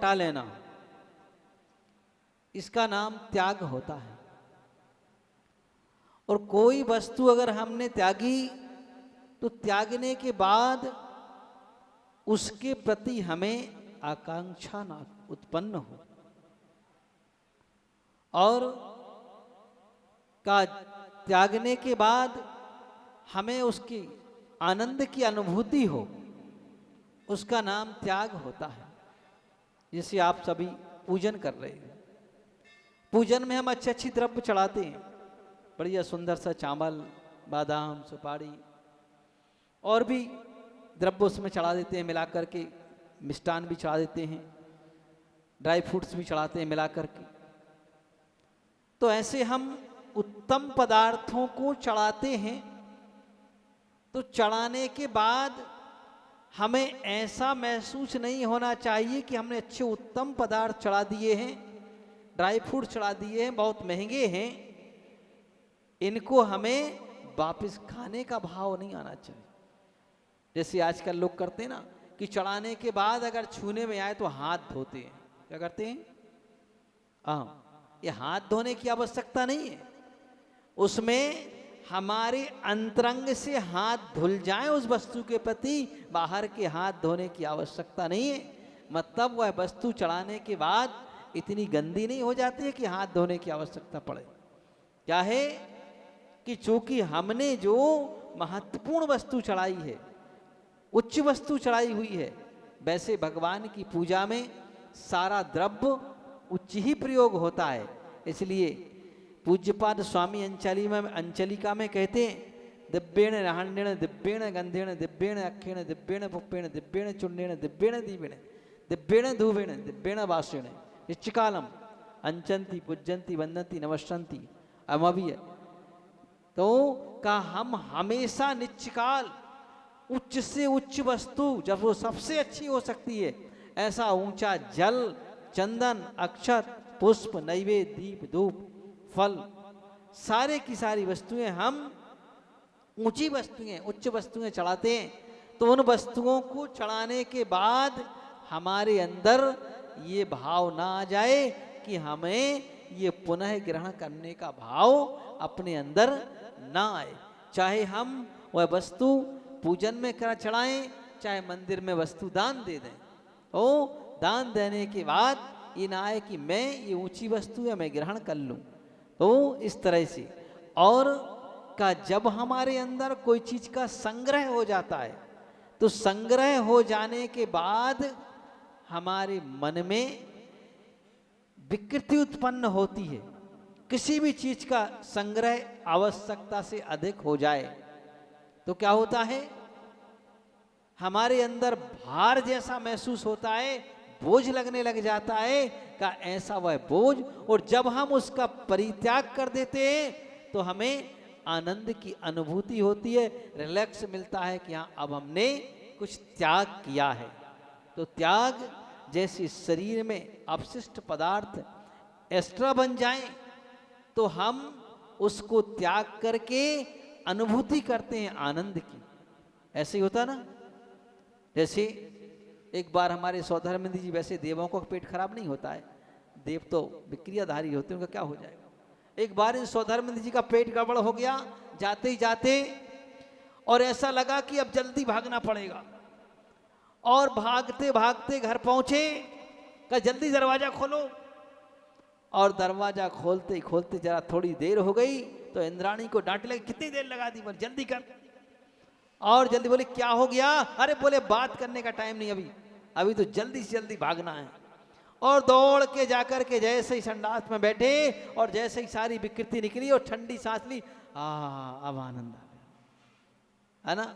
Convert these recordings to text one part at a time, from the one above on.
हटा लेना, इसका नाम त्याग होता है। और कोई वस्तु अगर हमने त्यागी तो त्यागने के बाद उसके प्रति हमें आकांक्षा ना उत्पन्न हो, और का त्यागने के बाद हमें उसकी आनंद की अनुभूति हो, उसका नाम त्याग होता है। जैसे आप सभी पूजन कर रहे हैं, पूजन में हम अच्छे अच्छी द्रव्य चढ़ाते हैं, बढ़िया सुंदर सा चावल, बादाम, सुपारी और भी द्रव्य उसमें चढ़ा देते हैं मिला करके, मिष्टान भी चढ़ा देते हैं, ड्राई फ्रूट्स भी चढ़ाते हैं मिला करके। तो ऐसे हम उत्तम पदार्थों को चढ़ाते हैं, तो चढ़ाने के बाद हमें ऐसा महसूस नहीं होना चाहिए कि हमने अच्छे उत्तम पदार्थ चढ़ा दिए हैं, ड्राई फ्रूट चढ़ा दिए हैं, बहुत महंगे हैं, इनको हमें वापस खाने का भाव नहीं आना चाहिए। जैसे आजकल लोग करते हैं ना कि चढ़ाने के बाद अगर छूने में आए तो हाथ धोते हैं। क्या करते हैं? हाँ, ये हाथ धोने की आवश्यकता नहीं है, उसमें हमारे अंतरंग से हाथ धुल जाए उस वस्तु के प्रति, बाहर के हाथ धोने की आवश्यकता नहीं है। मतलब वह वस्तु चढ़ाने के बाद इतनी गंदी नहीं हो जाती है कि हाथ धोने की आवश्यकता पड़े। क्या है कि चूंकि हमने जो महत्वपूर्ण वस्तु चढ़ाई है, उच्च वस्तु चढ़ाई हुई है, वैसे भगवान की पूजा में सारा द्रव्य उच्च ही प्रयोग होता है। इसलिए पूज्यपाद स्वामी अंचलिका में कहते हैं, दिव्येण रहाण्येण दिव्येण गंधेण दिव्येण अक्षेण दिव्येण पुष्पेण दिव्येण चूर्णेण दिव्येण दीपेण दिव्येण धूपेण दिव्येण वासेण निश्चिकालम अंचन्ति पूज्यन्ति वंदन्ति नमस्यन्ति अमवीय। तो का हम हमेशा निश्चिकाल उच्च से उच्च वस्तु, जब वो सबसे अच्छी हो सकती है, ऐसा ऊंचा जल, चंदन, अक्षत, पुष्प, नैवेद्य, दीप, धूप, फल, सारे की सारी वस्तुएं हम ऊंची वस्तुएं, उच्च वस्तुएं चढ़ाते हैं। तो उन वस्तुओं को चढ़ाने के बाद हमारे अंदर ये भाव ना आ जाए कि हमें ये पुनः ग्रहण करने का भाव अपने अंदर ना आए। चाहे हम वह वस्तु पूजन में चढ़ाएं, चाहे मंदिर में वस्तु दान दे दें, तो दान देने के बाद ये ना आए कि मैं ये ऊंची वस्तु है मैं ग्रहण कर लूं। तो इस तरह से, और का जब हमारे अंदर कोई चीज का संग्रह हो जाता है, तो संग्रह हो जाने के बाद हमारे मन में विकृति उत्पन्न होती है। किसी भी चीज का संग्रह आवश्यकता से अधिक हो जाए तो क्या होता है, हमारे अंदर भार जैसा महसूस होता है, बोझ लगने लग जाता है का ऐसा वह बोझ। और जब हम उसका परित्याग कर देते हैं तो हमें आनंद की अनुभूति होती है, रिलैक्स मिलता है कि हाँ अब हमने कुछ त्याग किया है। तो त्याग जैसे शरीर में अपशिष्ट पदार्थ एक्स्ट्रा बन जाएं तो हम उसको त्याग करके अनुभूति करते हैं आनंद की। ऐसे ही होता ना, जैसे एक बार हमारे सौधर्मेंद्र जी, वैसे देवों का पेट खराब नहीं होता है, देव तो विक्रियाधारी होते हैं, उनका क्या हो जाएगा। एक बार इन सौधर्मेंद्र जी का पेट गड़बड़ हो गया जाते ही जाते, और ऐसा लगा कि अब जल्दी भागना पड़ेगा, और भागते भागते घर पहुंचे, कहा जल्दी दरवाजा खोलो। और दरवाजा खोलते ही खोलते जरा थोड़ी देर हो गई तो इंद्राणी को डांटने लगी, कितनी देर लगा दी, बोले जल्दी कर। और जल्दी, बोले क्या हो गया, अरे बोले बात करने का टाइम नहीं, अभी तो जल्दी से जल्दी भागना है। और दौड़ के जाकर के जैसे ही संडास में बैठे और जैसे ही सारी विकृति निकली और ठंडी सांस ली, अब आनंद आ गया, है ना।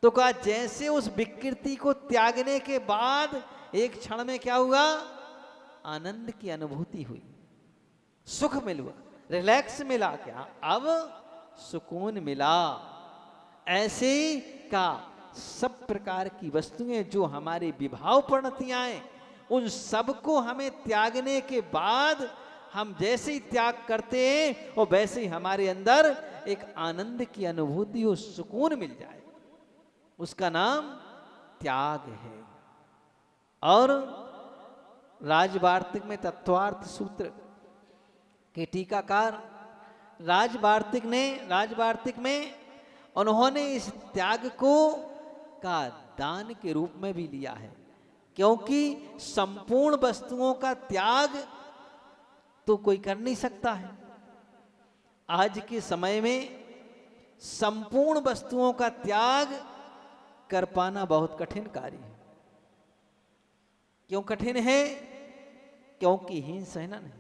तो कहा जैसे उस विकृति को त्यागने के बाद एक क्षण में क्या हुआ, आनंद की अनुभूति हुई, सुख मिला, रिलैक्स मिला, क्या अब सुकून मिला। ऐसे का सब प्रकार की वस्तुएं जो हमारी विभाव प्रणतियां हैं, उन सबको हमें त्यागने के बाद हम जैसे ही त्याग करते हैं और वैसे ही हमारे अंदर एक आनंद की अनुभूति हो, सुकून मिल जाए, उसका नाम त्याग है। और राजवार्तिक में तत्वार्थ सूत्र के टीकाकार राजवार्तिक में उन्होंने इस त्याग को का दान के रूप में भी लिया है, क्योंकि संपूर्ण वस्तुओं का त्याग तो कोई कर नहीं सकता है। आज के समय में संपूर्ण वस्तुओं का त्याग कर पाना बहुत कठिन कार्य है। क्यों कठिन है? क्योंकि हीन सहनन है।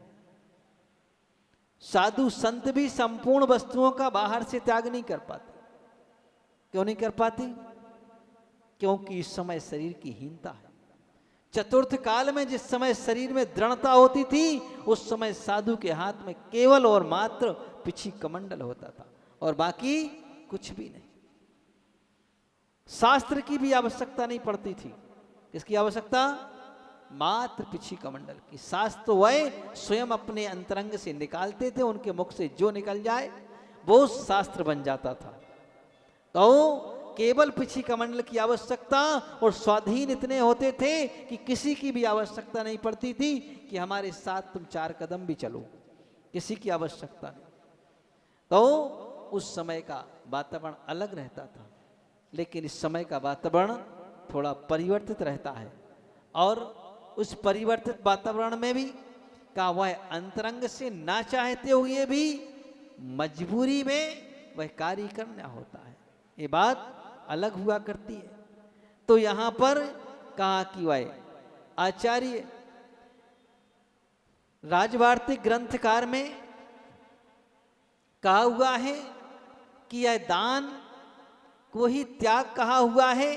साधु संत भी संपूर्ण वस्तुओं का बाहर से त्याग नहीं कर पाते। क्यों नहीं कर पाती? क्योंकि इस समय शरीर की हीनता है। चतुर्थ काल में जिस समय शरीर में दृढ़ता होती थी, उस समय साधु के हाथ में केवल और मात्र पिछी कमंडल होता था और बाकी कुछ भी नहीं। शास्त्र की भी आवश्यकता नहीं पड़ती थी। किसकी आवश्यकता? मात्र पिछी कमंडल की। शास्त्र तो वह स्वयं अपने अंतरंग से निकालते थे, उनके मुख से जो निकल जाए वो शास्त्र बन जाता था। तो केवल पिछी कमंडल की आवश्यकता और स्वाधीन इतने होते थे कि किसी की भी आवश्यकता नहीं पड़ती थी कि हमारे साथ तुम 4 कदम भी चलो, किसी की आवश्यकता नहीं। तो उस समय का वातावरण अलग रहता था, लेकिन इस समय का वातावरण थोड़ा परिवर्तित रहता है और उस परिवर्तित वातावरण में भी का वह अंतरंग से ना चाहते हुए भी मजबूरी में वह कार्य करना होता है। ये बात अलग हुआ करती है। तो यहां पर कहा कि वह आचार्य राजवार्तिक ग्रंथकार में कहा हुआ है कि यह दान को ही त्याग कहा हुआ है।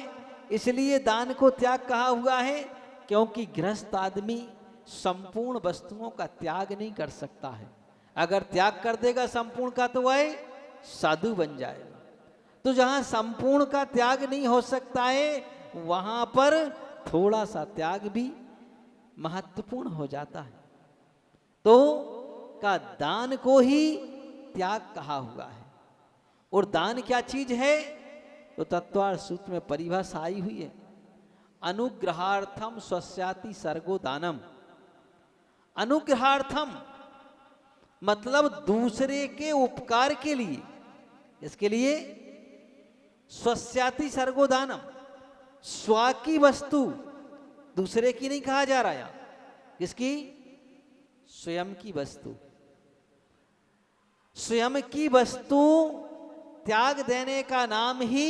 इसलिए दान को त्याग कहा हुआ है क्योंकि गृहस्थ आदमी संपूर्ण वस्तुओं का त्याग नहीं कर सकता है। अगर त्याग कर देगा संपूर्ण का तो वह साधु बन जाएगा। तो जहां संपूर्ण का त्याग नहीं हो सकता है, वहां पर थोड़ा सा त्याग भी महत्वपूर्ण हो जाता है। तो का दान को ही त्याग कहा हुआ है। और दान क्या चीज है? तो तत्वार्थ सूत्र में परिभाषा आई हुई है, अनुग्रहार्थम स्वस्याति सर्गो दानम। अनुग्रहार्थम मतलब दूसरे के उपकार के लिए। इसके लिए स्वस्याति सर्गो दानम, स्व की वस्तु दूसरे की नहीं कहा जा रहा है। किसकी? स्वयं की वस्तु। स्वयं की वस्तु त्याग देने का नाम ही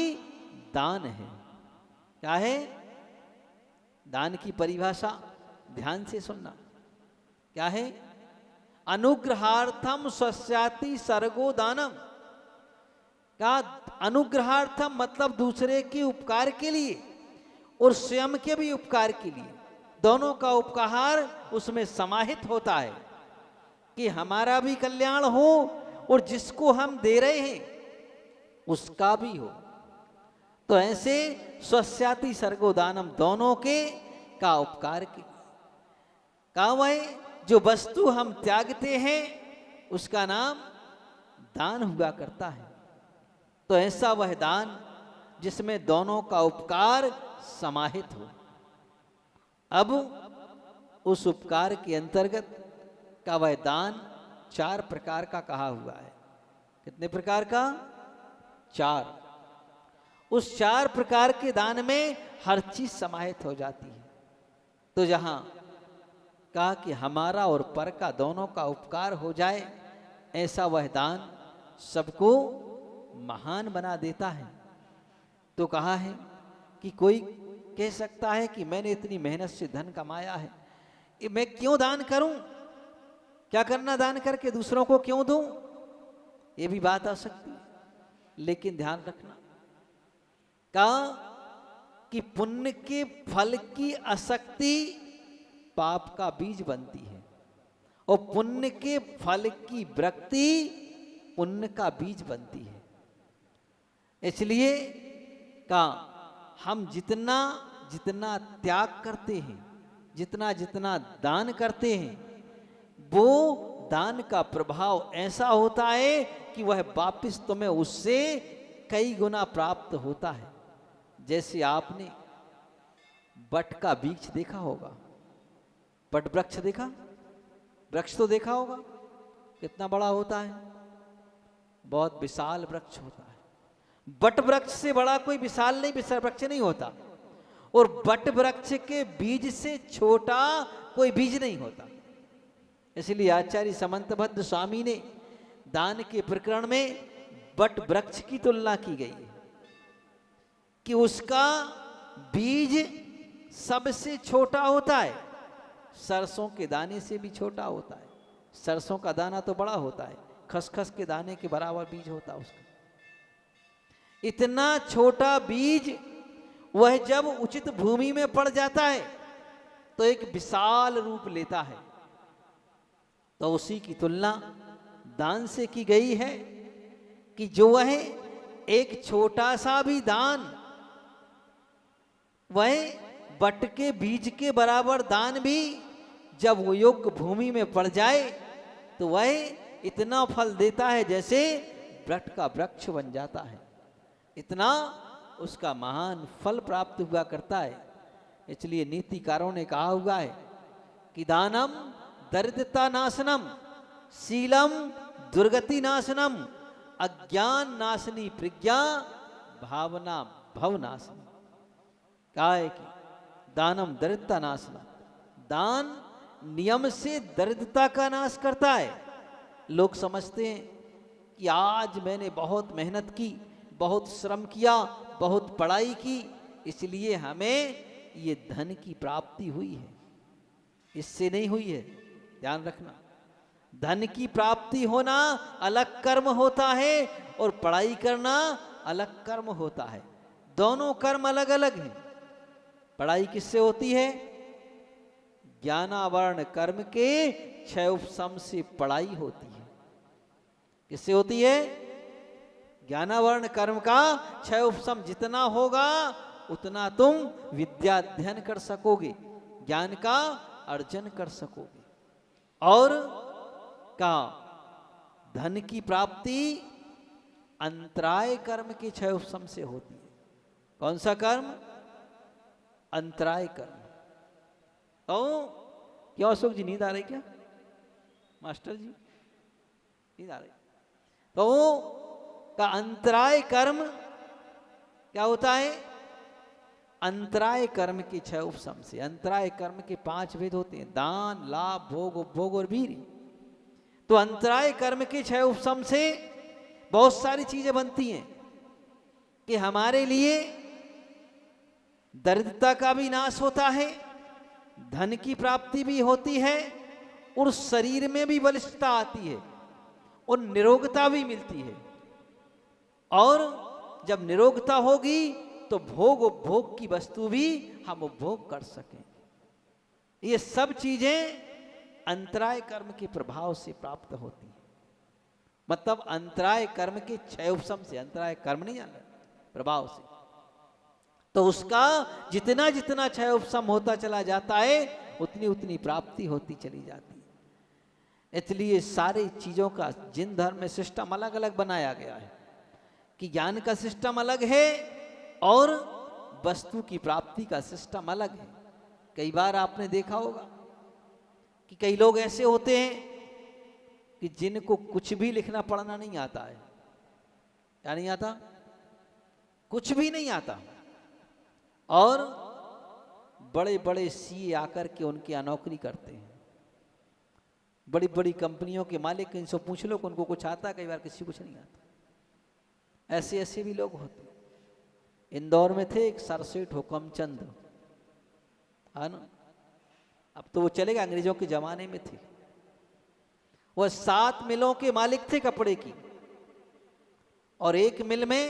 दान है। क्या है? दान की परिभाषा ध्यान से सुनना। क्या है? अनुग्रहार्थम स्वस्याति सर्गो दानम। क्या? अनुग्रहार्थम मतलब दूसरे के उपकार के लिए और स्वयं के भी उपकार के लिए, दोनों का उपकार उसमें समाहित होता है कि हमारा भी कल्याण हो और जिसको हम दे रहे हैं उसका भी हो। तो ऐसे स्वस्याति सर्गो दानम, दोनों के का उपकार के काम है। जो वस्तु हम त्यागते हैं उसका नाम दान हुआ करता है। तो ऐसा वह दान जिसमें दोनों का उपकार समाहित हो। अब उस उपकार के अंतर्गत का वह दान 4 प्रकार का कहा हुआ है। कितने प्रकार का? 4। उस 4 प्रकार के दान में हर चीज समाहित हो जाती है। तो जहां कहा कि हमारा और पर का दोनों का उपकार हो जाए, ऐसा वह दान सबको महान बना देता है। तो कहा है कि कोई कह सकता है कि मैंने इतनी मेहनत से धन कमाया है, मैं क्यों दान करूं? क्या करना दान करके? दूसरों को क्यों दूं? ये भी बात आ सकती है। लेकिन ध्यान रखना, कहा कि पुण्य के फल की आसक्ति पाप का बीज बनती है और पुण्य के फल की वृत्ति पुण्य का बीज बनती है। इसलिए का हम जितना जितना त्याग करते हैं, जितना जितना दान करते हैं, वो दान का प्रभाव ऐसा होता है कि वह वापस तुम्हें उससे कई गुना प्राप्त होता है। जैसे आपने बट का वृक्ष देखा होगा, वट वृक्ष देखा, वृक्ष तो देखा होगा कितना बड़ा होता है, बहुत विशाल वृक्ष होता है। वट वृक्ष से बड़ा कोई विशाल नहीं विशाल वृक्ष नहीं होता, और वट वृक्ष के बीज से छोटा कोई बीज नहीं होता। इसलिए आचार्य समंतभद्र स्वामी ने दान के प्रकरण में वट वृक्ष की तुलना की गई है कि उसका बीज सबसे छोटा होता है, सरसों के दाने से भी छोटा होता है। सरसों का दाना तो बड़ा होता है, खसखस के दाने के बराबर बीज होता है उसका। इतना छोटा बीज वह जब उचित भूमि में पड़ जाता है तो एक विशाल रूप लेता है। तो उसी की तुलना दान से की गई है कि जो वह एक छोटा सा भी दान, वह वट के बीज के बराबर दान भी जब वो योग्य भूमि में पड़ जाए तो वह इतना फल देता है जैसे वट का वृक्ष बन जाता है। इतना उसका महान फल प्राप्त हुआ करता है। इसलिए नीतिकारों ने कहा हुआ है कि दानम दरिद्रता नाशनम, शीलम दुर्गति नाशनम, अज्ञान नाशनी प्रज्ञा, भावना भवनाशनी। कहा है कि दानम दरिद्रता नाशनम, दान नियम से दरिद्रता का नाश करता है। लोग समझते हैं कि आज मैंने बहुत मेहनत की, बहुत श्रम किया, बहुत पढ़ाई की, इसलिए हमें ये धन की प्राप्ति हुई है। इससे नहीं हुई है, ध्यान रखना। धन की प्राप्ति होना अलग कर्म होता है और पढ़ाई करना अलग कर्म होता है। दोनों कर्म अलग अलग हैं। पढ़ाई किससे होती है? ज्ञानावरण कर्म के क्षय उपशम से पढ़ाई होती है। किससे होती है? ज्ञानावरण कर्म का क्षय उपशम जितना होगा उतना तुम विद्या अध्ययन कर सकोगे, ज्ञान का अर्जन कर सकोगे। और का धन की प्राप्ति अंतराय कर्म के क्षय उपशम से होती है। कौन सा कर्म? अंतराय कर्म। तो क्यों अशोक जी, नींद आ रही क्या? मास्टर जी नींद आ रही? तो का अंतराय कर्म क्या होता है? अंतराय कर्म के क्षय उपशम से। अंतराय कर्म के 5 भेद होते हैं, दान, लाभ, भोग, उपभोग और वीर्य। तो अंतराय कर्म के क्षय उपशम से बहुत सारी चीजें बनती हैं कि हमारे लिए दरिद्रता का भी नाश होता है, धन की प्राप्ति भी होती है, और शरीर में भी बलिष्ठता आती है और निरोगता भी मिलती है। और जब निरोगता होगी तो भोग उपभोग की वस्तु भी हम उपभोग कर सकेंगे। ये सब चीजें अंतराय कर्म के प्रभाव से प्राप्त होती हैं। मतलब अंतराय कर्म के क्षय उपशम से, अंतराय कर्म नहीं जाना, प्रभाव से। तो उसका जितना जितना क्षय उपशम होता चला जाता है उतनी उतनी प्राप्ति होती चली जाती है। इसलिए सारी चीजों का जिन धर्म में सिस्टम अलग अलग बनाया गया है कि ज्ञान का सिस्टम अलग है और वस्तु की प्राप्ति का सिस्टम अलग है। कई बार आपने देखा होगा कि कई लोग ऐसे होते हैं कि जिनको कुछ भी लिखना पढ़ना नहीं आता है। क्या नहीं आता? कुछ भी नहीं आता, और बड़े बड़े सीए आकर के उनकी नौकरी करते हैं। बड़ी बड़ी कंपनियों के मालिक, इनसे पूछ लो कि उनको कुछ आता, कई बार किसी कुछ नहीं आता। ऐसे ऐसे भी लोग होते। इंदौर में थे एक सरसेठ हुकमचंद, है ना, अब तो वो चलेगा, अंग्रेजों के जमाने में थे। वह 7 मिलों के मालिक थे कपड़े की, और एक मिल में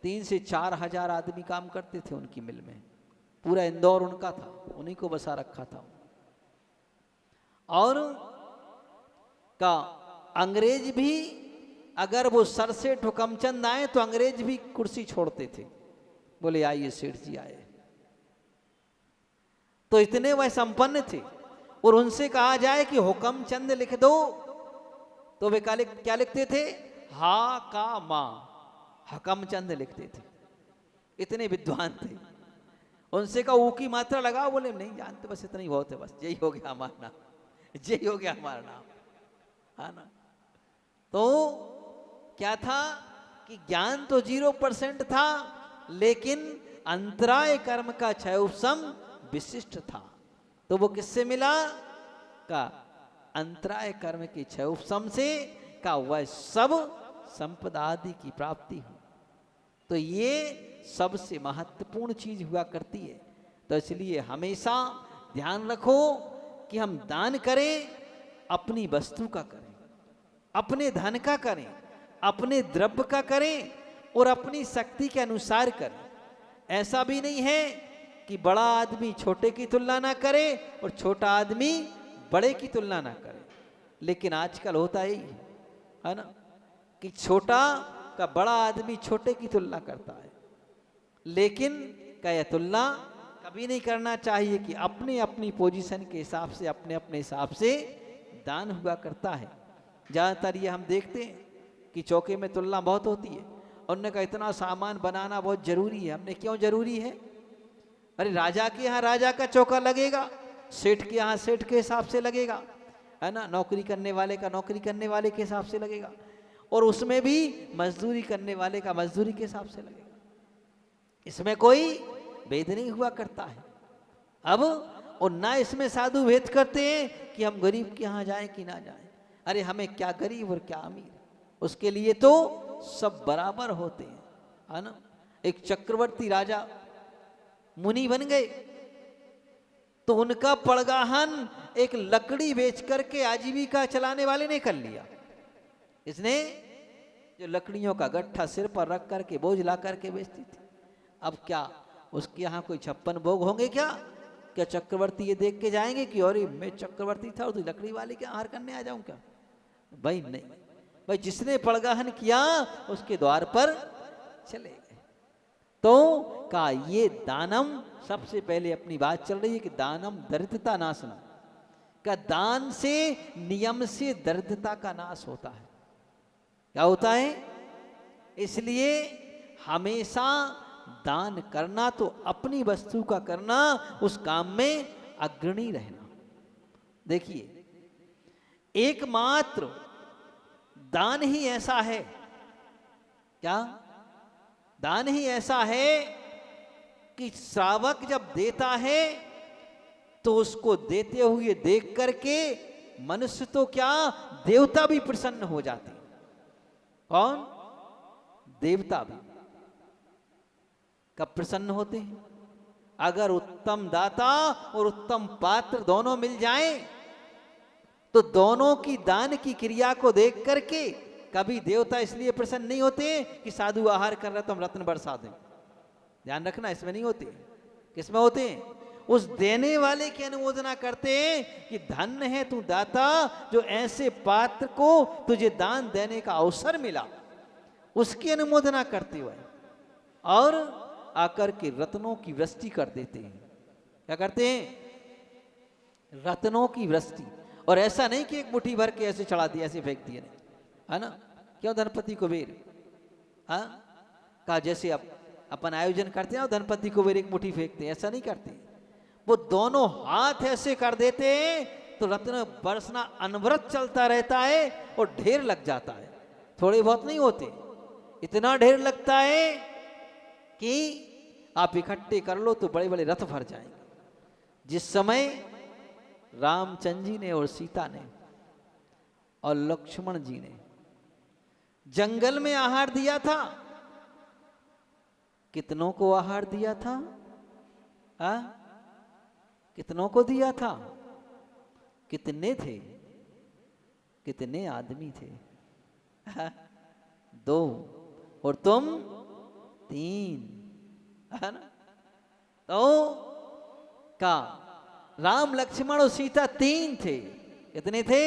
3 से 4 हजार आदमी काम करते थे उनकी मिल में। पूरा इंदौर उनका था, उन्हीं को बसा रखा था। और का अंग्रेज भी, अगर वो सरसेठ हुकमचंद आए तो अंग्रेज भी कुर्सी छोड़ते थे, बोले आइए सेठ जी आए। तो इतने वह संपन्न थे। और उनसे कहा जाए कि हुकमचंद लिख दो तो वे क्या लिखते थे? हा का मां, हकमचंद लिखते थे। इतने विद्वान थे। उनसे कहा ऊ की मात्रा लगाओ, बोले नहीं जानते, बस इतना ही बहुत है, बस यही हो गया हमारा नाम, यही हो गया हमारा नाम, है ना। तो क्या था कि ज्ञान तो 0% था, लेकिन अंतराय कर्म का क्षय उपशम विशिष्ट था। तो वो किससे मिला? का अंतराय कर्म के क्षय उपशम से, का वह सब संपदा आदि की प्राप्ति हो। तो ये सबसे महत्वपूर्ण चीज हुआ करती है। तो इसलिए हमेशा ध्यान रखो कि हम दान करें, अपनी वस्तु का करें, अपने धन का करें, अपने द्रव्य का करें, और अपनी शक्ति के अनुसार करें। ऐसा भी नहीं है कि बड़ा आदमी छोटे की तुलना ना करे और छोटा आदमी बड़े की तुलना ना करे। लेकिन आजकल होता ही है ना, कि छोटा का बड़ा आदमी छोटे की तुलना करता है। लेकिन क्या यह तुलना कभी नहीं करना चाहिए कि अपने अपनी पोजीशन के हिसाब से, अपने अपने हिसाब से दान हुआ करता है। ज़्यादातर ये हम देखते हैं कि चौके में तुलना बहुत होती है। उन्होंने कहा इतना सामान बनाना बहुत जरूरी है। हमने क्यों जरूरी है? अरे राजा के यहाँ राजा का चौका लगेगा, सेठ के यहाँ सेठ के हिसाब से लगेगा, है ना, नौकरी करने वाले का नौकरी करने वाले के हिसाब से लगेगा, और उसमें भी मजदूरी करने वाले का मजदूरी के हिसाब से लगेगा। इसमें कोई भेद नहीं हुआ करता है। अब और ना इसमें साधु भेद करते हैं कि हम गरीब के यहाँ जाएं कि ना जाएं। अरे हमें क्या गरीब और क्या अमीर, उसके लिए तो सब बराबर होते हैं, है ना। एक चक्रवर्ती राजा मुनि बन गए, तो उनका पड़गाहन एक लकड़ी बेच करके आजीविका चलाने वाले ने कर लिया। इसने जो लकड़ियों का गट्ठा सिर पर रख करके बोझ ला करके बेचती थी। अब क्या उसके यहाँ कोई 56 भोग होंगे क्या? क्या चक्रवर्ती ये देख के जाएंगे कि अरे मैं चक्रवर्ती था और तू लकड़ी वाले के आहार करने आ जाऊं क्या? भाई नहीं, भाई जिसने पड़गाहन किया उसके द्वार पर चले गए। तो का ये दानम, सबसे पहले अपनी बात चल रही है कि दानम दरिद्रता नाशनम, का दान से, नियम से दरिद्रता का नाश होता है। क्या होता है? इसलिए हमेशा दान करना तो अपनी वस्तु का करना, उस काम में अग्रणी रहना। देखिए एकमात्र दान ही ऐसा है, क्या दान ही ऐसा है कि श्रावक जब देता है तो उसको देते हुए देख करके मनुष्य तो क्या देवता भी प्रसन्न हो जाते। कौन? देवता भी कब प्रसन्न होते हैं? अगर उत्तम दाता और उत्तम पात्र दोनों मिल जाएं, तो दोनों की दान की क्रिया को देख करके कभी देवता इसलिए प्रसन्न नहीं होते कि साधु आहार कर रहा तो हम रत्न बरसा दें। ध्यान रखना, इसमें नहीं होते। किसमें होते हैं? उस देने वाले की अनुमोदना करते हैं कि धन्य है तू दाता, जो ऐसे पात्र को तुझे दान देने का अवसर मिला, उसकी अनुमोदना करते हुए और आकर के रत्नों की वृष्टि कर देते हैं। क्या करते हैं? रत्नों की वृष्टि। और ऐसा नहीं कि एक मुट्ठी भर के ऐसे चढ़ा दिया, ऐसे फेंक दिए, नहीं, है ना। क्यों धनपति कुबेर, हाँ, कहा जैसे अब अपन आयोजन करते हैं धनपति कुबेर एक मुट्ठी फेंकते हैं, ऐसा नहीं करते। वो दोनों हाथ ऐसे कर देते हैं तो रत्न बरसना अनवरत चलता रहता है और ढेर लग जाता है। थोड़े बहुत नहीं होते, इतना ढेर लगता है कि आप इकट्ठे कर लो तो बड़े बड़े रथ भर जाएंगे। जिस समय रामचंद्र जी ने और सीता ने और लक्ष्मण जी ने जंगल में आहार दिया था, कितनों को आहार दिया था? कितनों को दिया था? कितने थे? कितने आदमी थे? 2 और तुम 3, है ना। तो का राम लक्ष्मण और सीता 3 थे। कितने थे?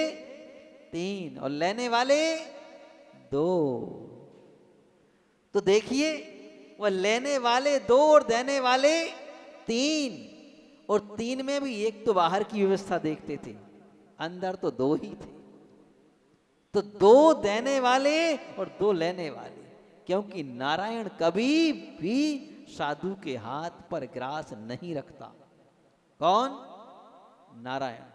3, और लेने वाले 2। तो देखिए वह लेने वाले 2 और देने वाले 3, और 3 में भी एक तो बाहर की व्यवस्था देखते थे, अंदर तो 2 ही थे। तो 2 देने वाले और 2 लेने वाले, क्योंकि नारायण कभी भी साधु के हाथ पर ग्रास नहीं रखता। कौन? नारायण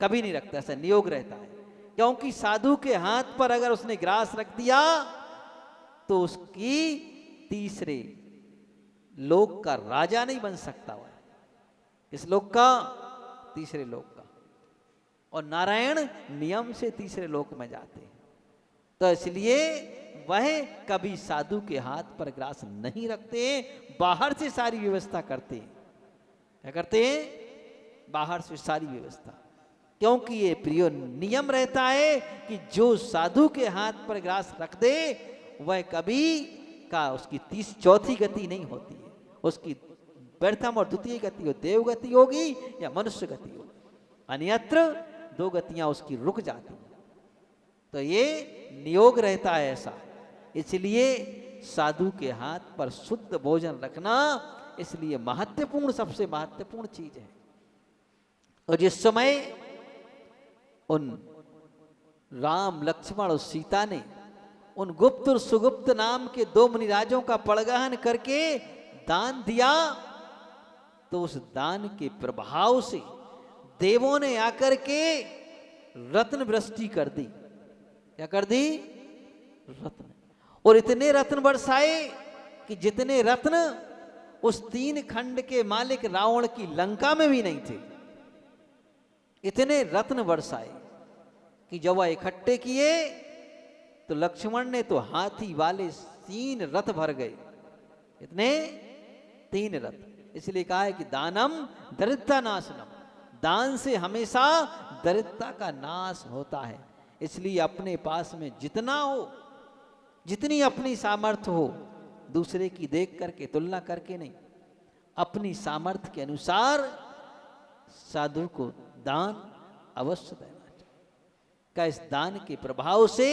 कभी नहीं रखता, ऐसा नियोग रहता है। क्योंकि साधु के हाथ पर अगर उसने ग्रास रख दिया तो उसकी तीसरे लोक का राजा नहीं बन सकता वह। किस लोक का? तीसरे लोक का। और नारायण नियम से तीसरे लोक में जाते हैं, तो इसलिए वह कभी साधु के हाथ पर ग्रास नहीं रखते, बाहर से सारी व्यवस्था करते हैं। क्या करते हैं? बाहर से सारी व्यवस्था। क्योंकि ये प्रिय नियम रहता है कि जो साधु के हाथ पर ग्रास रख दे वह कभी का उसकी चौथी गति नहीं होती है। उसकी प्रथम और द्वितीय गति हो देव गति होगी या मनुष्य गति होगी, अन्यत्र दो गतियां उसकी रुक जाती हैं। तो ये नियोग रहता है ऐसा। इसलिए साधु के हाथ पर शुद्ध भोजन रखना इसलिए महत्वपूर्ण, सबसे महत्वपूर्ण चीज है। और जिस समय उन राम लक्ष्मण और सीता ने उन गुप्त और सुगुप्त नाम के दो मुनिराजों का पड़गहन करके दान दिया, तो उस दान के प्रभाव से देवों ने आकर के रत्न वृष्टि कर दी। क्या कर दी? रत्न। और इतने रत्न बरसाए कि जितने रत्न उस 3 खंड के मालिक रावण की लंका में भी नहीं थे, इतने रत्न बरसाए कि जब वह इकट्ठे किए तो लक्ष्मण ने तो हाथी वाले 3 रथ भर गए। इतने 3 रथ। इसलिए कहा है कि दानम दरिद्रता नाशनम, दान से हमेशा दरिद्रता का नाश होता है। इसलिए अपने पास में जितना हो, जितनी अपनी सामर्थ्य हो, दूसरे की देख करके तुलना करके नहीं, अपनी सामर्थ्य के अनुसार साधु को दान अवश्य देना चाहिए। का इस दान के प्रभाव से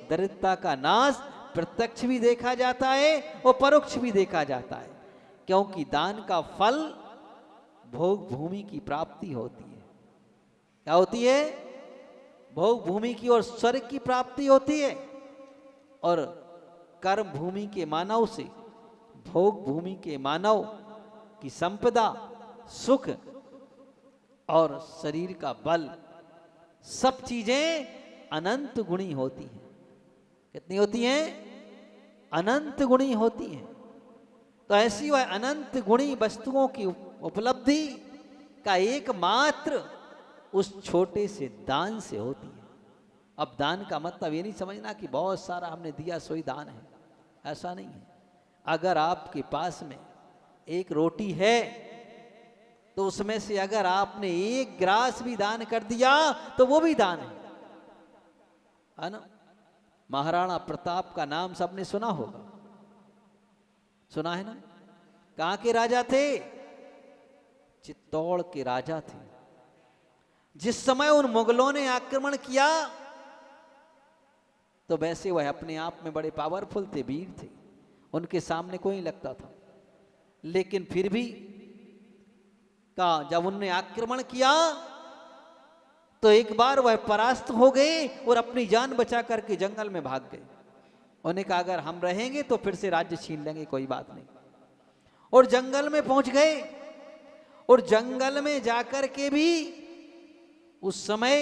दरिद्रता का नाश प्रत्यक्ष भी देखा जाता है और परोक्ष भी देखा जाता है। क्योंकि दान का फल भोग भूमि की प्राप्ति होती है। क्या होती है? भोग भूमि की और स्वर्ग की प्राप्ति होती है। और कर्म भूमि के मानव से भोग भूमि के मानव की संपदा, सुख और शरीर का बल, सब चीजें अनंत गुणी होती हैं। कितनी होती हैं? अनंत गुणी होती हैं। तो ऐसी वह अनंत गुणी वस्तुओं की उपलब्धि का एकमात्र उस छोटे से दान से होती है। अब दान का मतलब ये नहीं समझना कि बहुत सारा हमने दिया सोई दान है, ऐसा नहीं है। अगर आपके पास में एक रोटी है तो उसमें से अगर आपने 1 ग्रास भी दान कर दिया तो वो भी दान है ना। महाराणा प्रताप का नाम सबने सुना होगा, सुना है ना। कहां के राजा थे? चित्तौड़ के राजा थे। जिस समय उन मुगलों ने आक्रमण किया तो वैसे वह अपने आप में बड़े पावरफुल थे, वीर थे, उनके सामने कोई नहीं लगता था। लेकिन फिर भी जब उन्होंने आक्रमण किया तो एक बार वह परास्त हो गए और अपनी जान बचा करके जंगल में भाग गए। उन्होंने कहा अगर हम रहेंगे तो फिर से राज्य छीन लेंगे, कोई बात नहीं। और जंगल में पहुंच गए और जंगल में जाकर के भी उस समय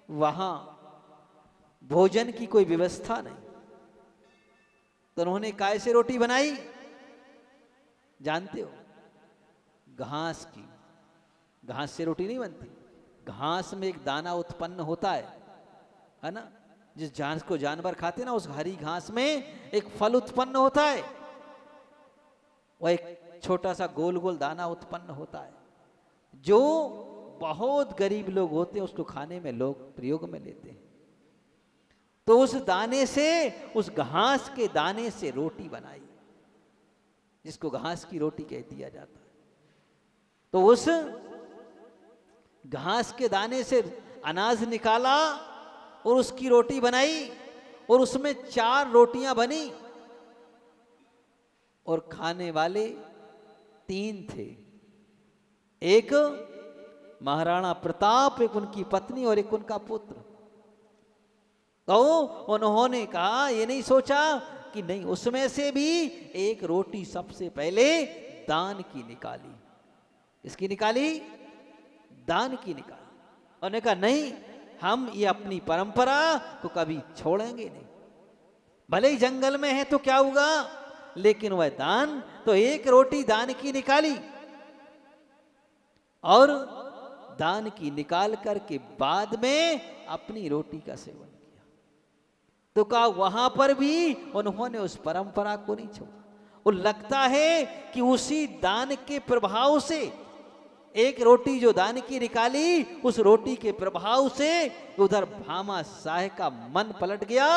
वहां भोजन की कोई व्यवस्था नहीं। तो उन्होंने काय से रोटी बनाई जानते हो? घास की। घास से रोटी नहीं बनती। घास में एक दाना उत्पन्न होता है ना। जिस घास को जानवर खाते ना, उस हरी घास में एक फल उत्पन्न होता है। वह एक छोटा सा गोल गोल दाना उत्पन्न होता है, जो बहुत गरीब लोग होते हैं उसको खाने में लोग प्रयोग में लेते हैं। तो उस दाने से, उस घास के दाने से रोटी बनाई, जिसको घास की रोटी कह दिया जाता है। तो उस घास के दाने से अनाज निकाला और उसकी रोटी बनाई और उसमें 4 रोटियां बनी और खाने वाले 3 थे। एक महाराणा प्रताप, एक उनकी पत्नी और एक उनका पुत्र। तो उन्होंने कहा, ये नहीं सोचा कि नहीं, उसमें से भी एक रोटी सबसे पहले दान की निकाली। इसकी निकाली? दान की निकाली। उन्होंने कहा नहीं, हम ये अपनी परंपरा को कभी छोड़ेंगे नहीं। भले ही जंगल में है तो क्या हुआ, लेकिन वह दान तो एक रोटी दान की निकाली और दान की निकाल करके बाद में अपनी रोटी का सेवन किया। तो कहा वहां पर भी उन्होंने उस परंपरा को नहीं छोड़ा। वो लगता है कि उसी दान के प्रभाव से, एक रोटी जो दान की निकाली, उस रोटी के प्रभाव से उधर भामा शाह का मन पलट गया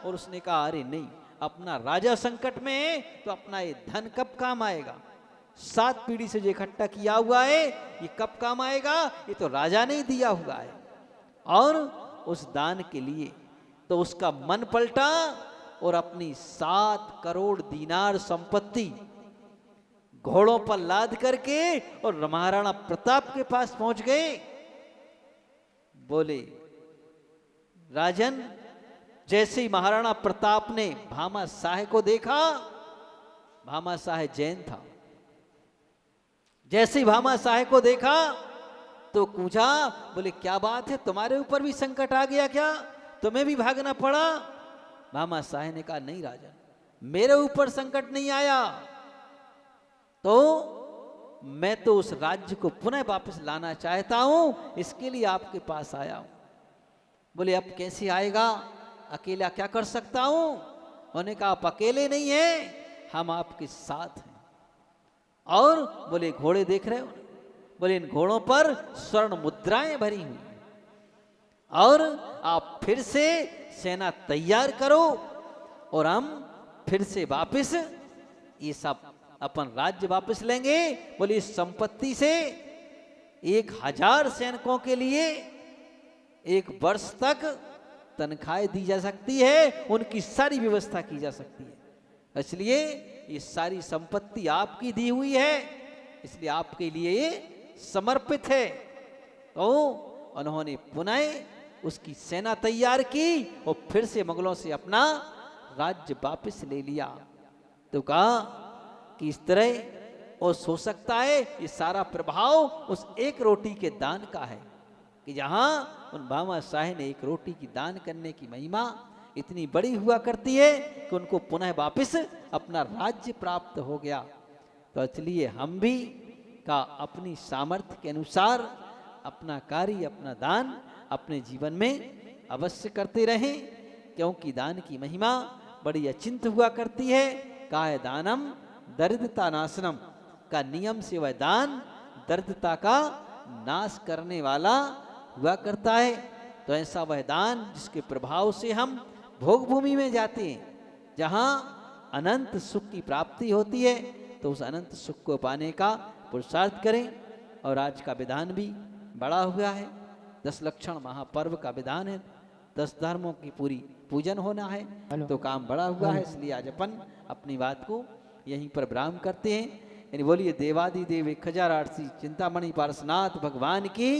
और उसने कहा अरे नहीं, अपना राजा संकट में है तो अपना ये धन कब काम आएगा? 7 पीढ़ी से जो इकट्ठा किया हुआ है ये कब काम आएगा? ये तो राजा ने दिया हुआ है। और उस दान के लिए तो उसका मन पलटा और अपनी 7 करोड़ दीनार संपत्ति घोड़ों पर लाद करके और महाराणा प्रताप के पास पहुंच गए। बोले राजन, जैसे ही महाराणा प्रताप ने भामा शाह को देखा, भामा शाह जैन था, जैसे ही भामा शाह को देखा तो पूछा, बोले क्या बात है, तुम्हारे ऊपर भी संकट आ गया क्या? तुम्हें भी भागना पड़ा? भामा शाह ने कहा नहीं राजन, मेरे ऊपर संकट नहीं आया, तो मैं तो उस राज्य को पुनः वापस लाना चाहता हूं, इसके लिए आपके पास आया हूं। बोले अब कैसे आएगा, अकेला क्या कर सकता हूं? उन्होंने कहा आप अकेले नहीं हैं, हम आपके साथ हैं। और बोले घोड़े देख रहे हो? बोले इन घोड़ों पर स्वर्ण मुद्राएं भरी हुई, और आप फिर से सेना तैयार करो और हम फिर से वापस ये सब अपन राज्य वापस लेंगे। बोले इस संपत्ति से 1000 सैनिकों के लिए 1 वर्ष तक तनख्वाह दी जा सकती है, उनकी सारी व्यवस्था की जा सकती है, इसलिए ये सारी संपत्ति आपकी दी हुई है, इसलिए आपके लिए ये समर्पित है। तो उन्होंने पुनः उसकी सेना तैयार की और फिर से मुगलों से अपना राज्य वापस ले लिया। तो कहा कि इस तरह और हो सकता है ये सारा प्रभाव उस एक रोटी के दान का है, कि जहां उन भामा शाह ने एक रोटी की दान करने की महिमा इतनी बड़ी हुआ करती है कि उनको पुनः वापस अपना राज्य प्राप्त हो गया। तो इसलिए हम भी का अपनी सामर्थ्य के अनुसार अपना कार्य, अपना दान अपने जीवन में अवश्य करते रहें, क्योंकि दान की महिमा बड़ी अचिंत हुआ करती है। काय दानम दरिद्रता नाशनम का नियम से वह दान दरिद्रता का नाश करने वाला हुआ करता है। तो ऐसा वह दान जिसके प्रभाव से हम भोग भूमि में जाते हैं, जहाँ अनंत सुख की प्राप्ति होती है, तो उस अनंत सुख को पाने का पुरुषार्थ करें। और आज का विधान भी बड़ा हुआ है, 10 लक्षण महापर्व का विधान है, 10 धर्मों की पूरी पूजन होना है, तो काम बड़ा हुआ है। इसलिए आज अपन अपनी बात को यहीं पर विराम करते हैं। यानी बोलिए देवादिदेव 1008 चिंतामणि पार्श्वनाथ भगवान की